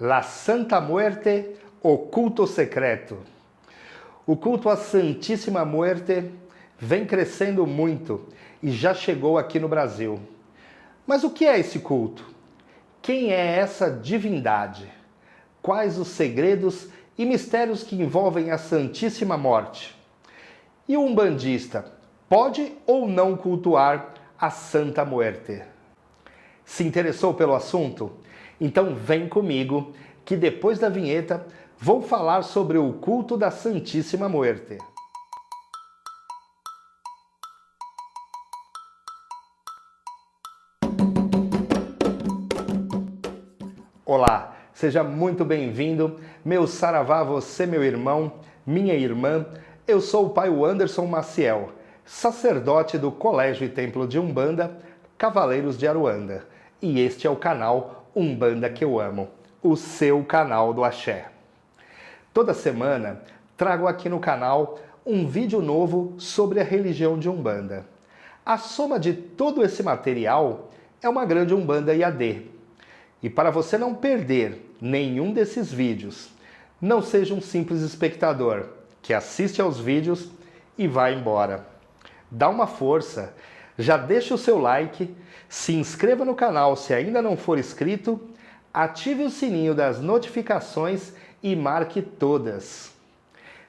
La Santa Muerte, o culto secreto. O culto à Santíssima Muerte vem crescendo muito e já chegou aqui no Brasil. Mas o que é esse culto? Quem é essa divindade? Quais os segredos e mistérios que envolvem a Santíssima Morte? E o umbandista pode ou não cultuar a Santa Muerte? Se interessou pelo assunto? Então vem comigo, que depois da vinheta vou falar sobre o culto da Santíssima Muerte. Olá, seja muito bem-vindo, meu saravá, você meu irmão, minha irmã. Eu sou o Pai Anderson Maciel, sacerdote do Colégio e Templo de Umbanda, Cavaleiros de Aruanda. E este é o canal Umbanda que eu amo, o seu canal do Axé. Toda semana trago aqui no canal um vídeo novo sobre a religião de Umbanda. A soma de todo esse material é uma grande Umbanda IAD. E para você não perder nenhum desses vídeos, não seja um simples espectador que assiste aos vídeos e vai embora. Dá uma força, já deixa o seu like, se inscreva no canal se ainda não for inscrito, ative o sininho das notificações e marque todas.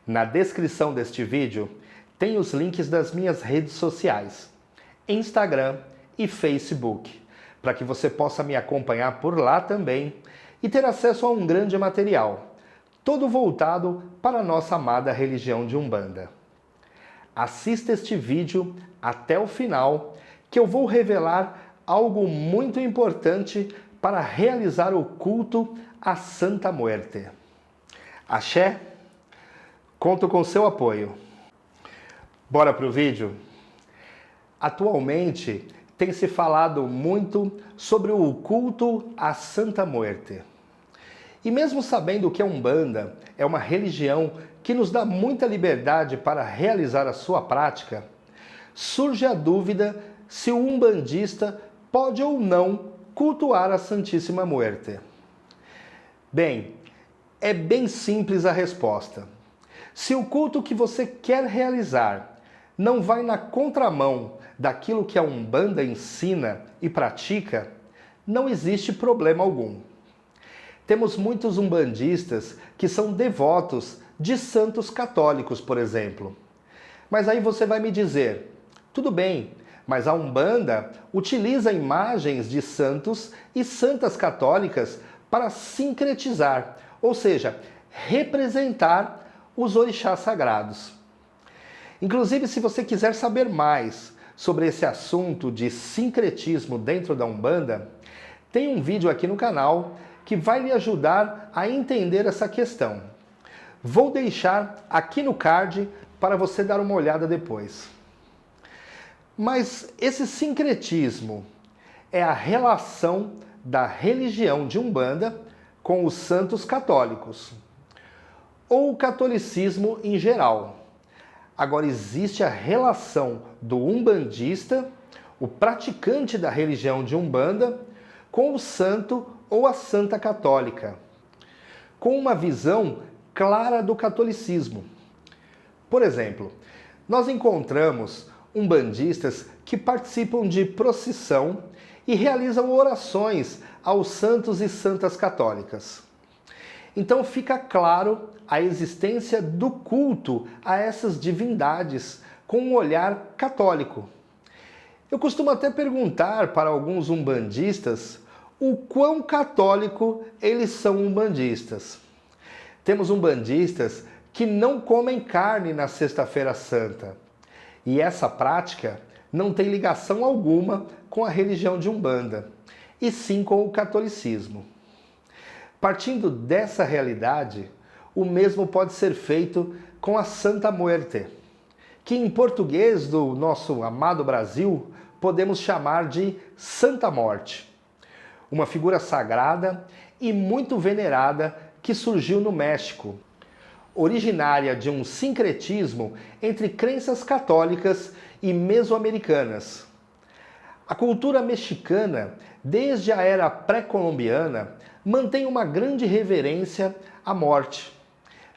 Na descrição deste vídeo tem os links das minhas redes sociais, Instagram e Facebook, para que você possa me acompanhar por lá também e ter acesso a um grande material, todo voltado para a nossa amada religião de Umbanda. Assista este vídeo até o final, que eu vou revelar algo muito importante para realizar o culto à Santa Muerte. Axé? Conto com seu apoio. Bora pro vídeo? Atualmente tem se falado muito sobre o culto à Santa Muerte. E mesmo sabendo que a Umbanda é uma religião que nos dá muita liberdade para realizar a sua prática, surge a dúvida se o umbandista pode ou não cultuar a Santíssima Muerte. Bem, é bem simples a resposta. Se o culto que você quer realizar não vai na contramão daquilo que a Umbanda ensina e pratica, não existe problema algum. Temos muitos umbandistas que são devotos de santos católicos, por exemplo. Mas aí você vai me dizer, tudo bem, mas a Umbanda utiliza imagens de santos e santas católicas para sincretizar, ou seja, representar os orixás sagrados. Inclusive, se você quiser saber mais sobre esse assunto de sincretismo dentro da Umbanda, tem um vídeo aqui no canal que vai lhe ajudar a entender essa questão. Vou deixar aqui no card para você dar uma olhada depois. Mas esse sincretismo é a relação da religião de Umbanda com os santos católicos, ou o catolicismo em geral. Agora, existe a relação do umbandista, o praticante da religião de Umbanda, com o santo ou a santa católica, com uma visão clara do catolicismo. Por exemplo, nós encontramos umbandistas que participam de procissão e realizam orações aos santos e santas católicas. Então fica claro a existência do culto a essas divindades com um olhar católico. Eu costumo até perguntar para alguns umbandistas o quão católico eles são umbandistas. Temos umbandistas que não comem carne na Sexta-feira Santa. E essa prática não tem ligação alguma com a religião de Umbanda, e sim com o catolicismo. Partindo dessa realidade, o mesmo pode ser feito com a Santa Muerte, que em português do nosso amado Brasil podemos chamar de Santa Morte. Uma figura sagrada e muito venerada que surgiu no México, originária de um sincretismo entre crenças católicas e mesoamericanas. A cultura mexicana, desde a era pré-colombiana, mantém uma grande reverência à morte,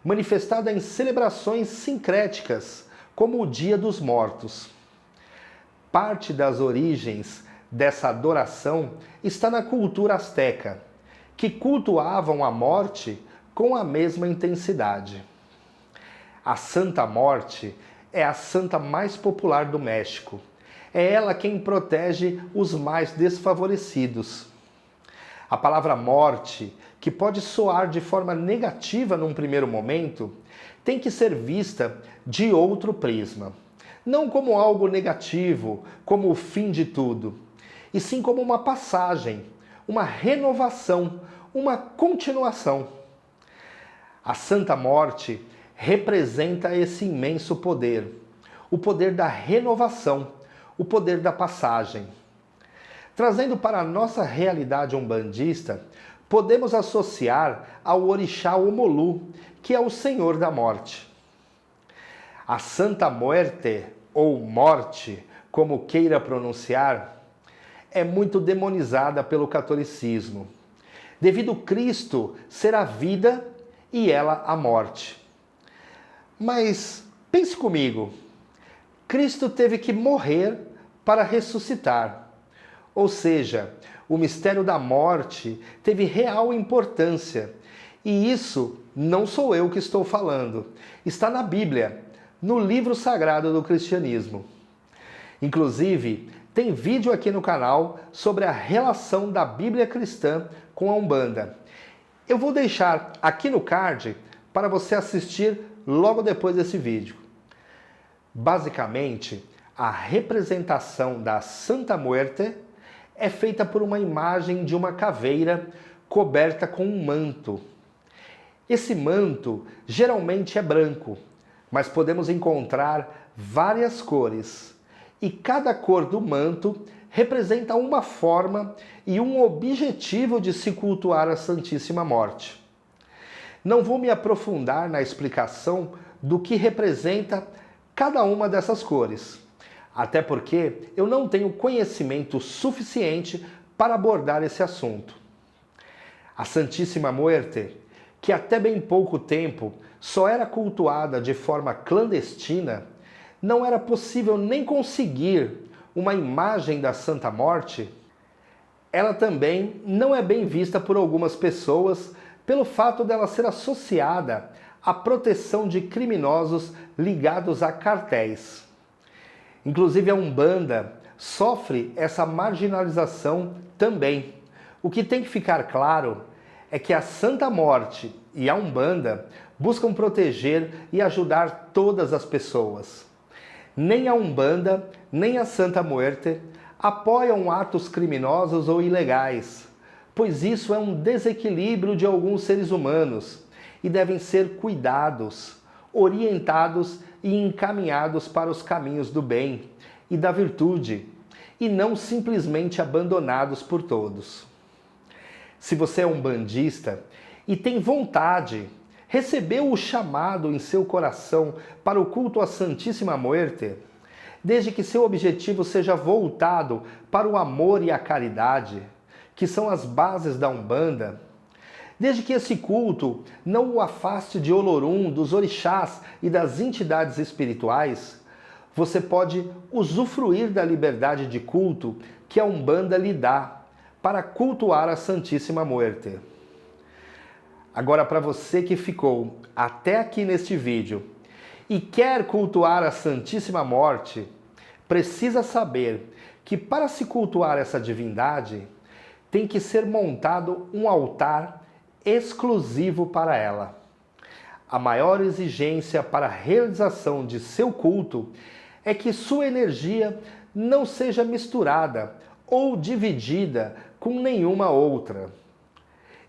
manifestada em celebrações sincréticas, como o Dia dos Mortos. Parte das origens dessa adoração está na cultura asteca, que cultuavam a morte com a mesma intensidade. A Santa Morte é a santa mais popular do México. É ela quem protege os mais desfavorecidos. A palavra morte, que pode soar de forma negativa num primeiro momento, tem que ser vista de outro prisma. Não como algo negativo, como o fim de tudo, e sim como uma passagem, uma renovação, uma continuação. A Santa Morte representa esse imenso poder, o poder da renovação, o poder da passagem. Trazendo para a nossa realidade umbandista, podemos associar ao orixá Omolu, que é o Senhor da Morte. A Santa Muerte, ou Morte, como queira pronunciar, é muito demonizada pelo catolicismo, devido Cristo ser a vida e ela a morte. Mas pense comigo, Cristo teve que morrer para ressuscitar. Ou seja, o mistério da morte teve real importância. E isso não sou eu que estou falando. Está na Bíblia, no livro sagrado do cristianismo. Inclusive, tem vídeo aqui no canal sobre a relação da Bíblia cristã com a Umbanda. Eu vou deixar aqui no card para você assistir logo depois desse vídeo. Basicamente, a representação da Santa Muerte é feita por uma imagem de uma caveira coberta com um manto. Esse manto geralmente é branco, mas podemos encontrar várias cores. E cada cor do manto representa uma forma e um objetivo de se cultuar a Santíssima Morte. Não vou me aprofundar na explicação do que representa cada uma dessas cores, até porque eu não tenho conhecimento suficiente para abordar esse assunto. A Santíssima Muerte, que até bem pouco tempo só era cultuada de forma clandestina, não era possível nem conseguir uma imagem da Santa Morte. Ela também não é bem vista por algumas pessoas pelo fato dela ser associada à proteção de criminosos ligados a cartéis. Inclusive a Umbanda sofre essa marginalização também. O que tem que ficar claro é que a Santa Morte e a Umbanda buscam proteger e ajudar todas as pessoas. Nem a Umbanda, nem a Santa Muerte apoiam atos criminosos ou ilegais, pois isso é um desequilíbrio de alguns seres humanos e devem ser cuidados, orientados e encaminhados para os caminhos do bem e da virtude, e não simplesmente abandonados por todos. Se você é umbandista e tem vontade, recebeu o chamado em seu coração para o culto à Santíssima Muerte, desde que seu objetivo seja voltado para o amor e a caridade, que são as bases da Umbanda, desde que esse culto não o afaste de Olorum, dos orixás e das entidades espirituais, você pode usufruir da liberdade de culto que a Umbanda lhe dá para cultuar a Santíssima Muerte. Agora, para você que ficou até aqui neste vídeo e quer cultuar a Santíssima Morte, precisa saber que para se cultuar essa divindade, tem que ser montado um altar exclusivo para ela. A maior exigência para a realização de seu culto é que sua energia não seja misturada ou dividida com nenhuma outra.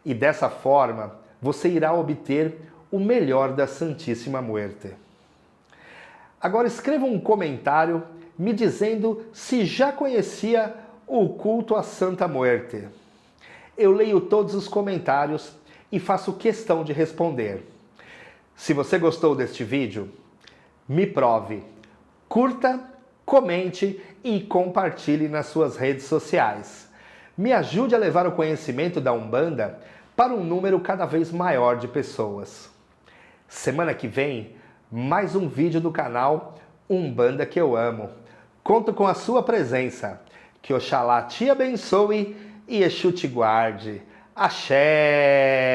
E dessa forma, você irá obter o melhor da Santíssima Muerte. Agora escreva um comentário me dizendo se já conhecia o culto à Santa Muerte. Eu leio todos os comentários e faço questão de responder. Se você gostou deste vídeo, me prove. Curta, comente e compartilhe nas suas redes sociais. Me ajude a levar o conhecimento da Umbanda para um número cada vez maior de pessoas. Semana que vem, mais um vídeo do canal Umbanda que eu amo. Conto com a sua presença. Que Oxalá te abençoe e Exu te guarde. Axé!